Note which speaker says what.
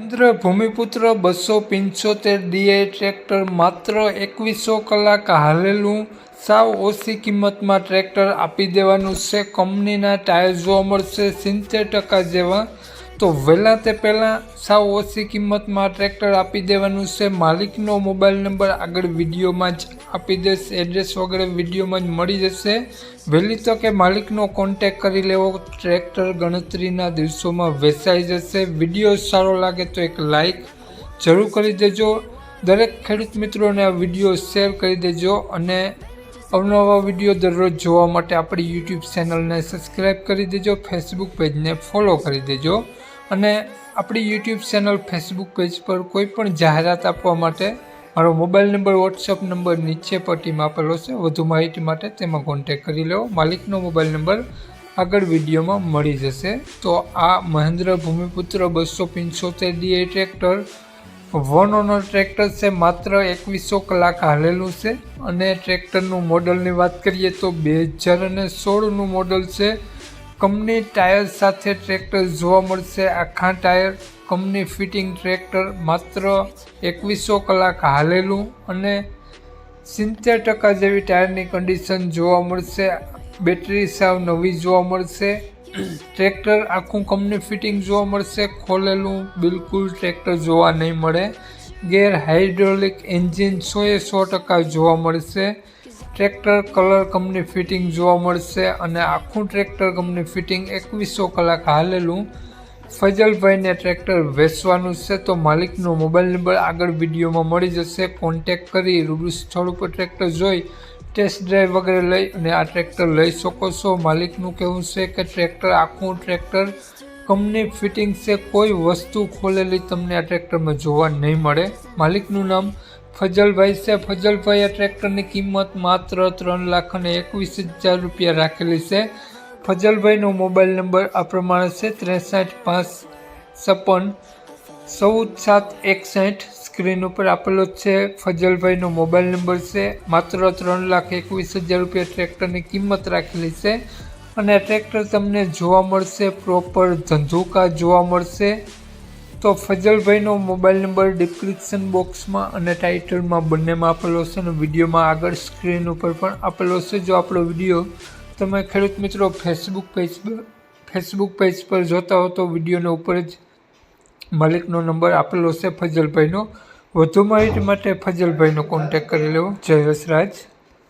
Speaker 1: Mahendra Bhumiputra 275 D I tractor માત્ર 2100 કલાક હાલેલું, સાવ ઓછી કિંમતમાં ટ્રેક્ટર આપી દેવાનું છે. કંપનીના ટાયર જોવા મળશે 70% જેવા. તો વહેલા તે પહેલાં સાવ ઓછી કિંમતમાં ટ્રેક્ટર આપી દેવાનું છે. માલિકનો મોબાઈલ નંબર આગળ વિડીયોમાં જ આપી દેશ, એડ્રેસ વગેરે વિડીયોમાં જ મળી જશે. વહેલી તકે માલિકનો કોન્ટેક કરી લેવો. ટ્રેક્ટર ગણતરીના દિવસોમાં વેચાઈ જશે. વિડીયો સારો લાગે તો એક લાઈક જરૂર કરી દેજો. દરેક ખેડૂત મિત્રોને આ વિડીયો શેર કરી દેજો અને અવનવા વિડીયો દરરોજ જોવા માટે આપણી યુટ્યુબ ચેનલને સબસ્ક્રાઈબ કરી દેજો. ફેસબુક પેજને ફોલો કરી દેજો અને આપણી યુટ્યુબ ચેનલ ફેસબુક પેજ પર કોઈ પણ જાહેરાત આપવા માટે મારો મોબાઈલ નંબર વોટ્સઅપ નંબર નીચે પટ્ટીમાં આપેલો છે. વધુ માહિતી માટે તેમાં કોન્ટેક કરી લેવો. માલિકનો મોબાઈલ નંબર આગળ વિડીયોમાં મળી જશે. તો આ Mahendra Bhumiputra 275 D I tractor one honour tractor છે. માત્ર 2100 કલાક હાલેલું છે અને ટ્રેક્ટરનું મોડલની વાત કરીએ તો 2016નું મોડલ છે. કંપની ટાયર સાથે ટ્રેક્ટર જોવા મળશે. આખા ટાયર કંપની ફિટિંગ ટ્રેક્ટર માત્ર 2100 કલાક હાલેલું અને 70% જેવી ટાયરની કન્ડિશન જોવા મળશે. બેટરી સાવ નવી જોવા મળશે. ટ્રેક્ટર આખું કંપની ફિટિંગ જોવા મળશે. ખોલેલું બિલકુલ ટ્રેક્ટર જોવા નહીં મળે. ગેર હાઇડ્રોલિક એન્જિન 100% જોવા મળશે. ટ્રેક્ટર કલર કંપની ફિટિંગ જોવા મળશે અને આખું ટ્રેક્ટર કંપની ફિટિંગ 2100 કલાક હાલેલું. ફજલભાઈને ટ્રેક્ટર વેચવાનું છે. તો માલિકનો મોબાઈલ નંબર આગળ વિડીયોમાં મળી જશે. કોન્ટેક કરી રૂબરૂ સ્થળ ઉપર ટ્રેક્ટર જોઈ ટેસ્ટ ડ્રાઈવ વગેરે લઈ અને આ ટ્રેક્ટર લઈ શકો છો. માલિકનું કહેવું છે કે ટ્રેક્ટર આખું ટ્રેક્ટર કંપની ફિટિંગ છે. કોઈ વસ્તુ ખોલેલી તમને આ ટ્રેક્ટરમાં જોવા નહીં મળે. માલિકનું નામ ફજલભાઈ છે. ફજલભાઈ આ ટ્રેક્ટરની કિંમત માત્ર 3,21,000 રૂપિયા રાખેલી છે. ફજલભાઈનો મોબાઈલ નંબર આ પ્રમાણે છે 63 556 14 761. સ્ક્રીન ઉપર આપેલો છે. ફજલભાઈનો મોબાઈલ નંબર છે. માત્ર 3,21,000 રૂપિયા ટ્રેક્ટરની કિંમત રાખેલી છે અને ટ્રેક્ટર તમને જોવા મળશે પ્રોપર ધંધુકા જોવા મળશે. તો ફજલભાઈનો મોબાઈલ નંબર ડિસ્ક્રિપ્શન બોક્સમાં અને ટાઇટલમાં બંનેમાં આપેલો છે અને વિડીયોમાં આગળ સ્ક્રીન ઉપર પણ આપેલો છે. જો આપણો વિડીયો તમે ખેડૂત મિત્રો ફેસબુક પેજ પર જોતા હો તો વિડીયોના ઉપર જ માલિકનો નંબર આપેલો છે ફજલભાઈનો. વધુ માહિતી માટે ફજલભાઈનો કોન્ટેક કરી લેવો. જય વસરાજ.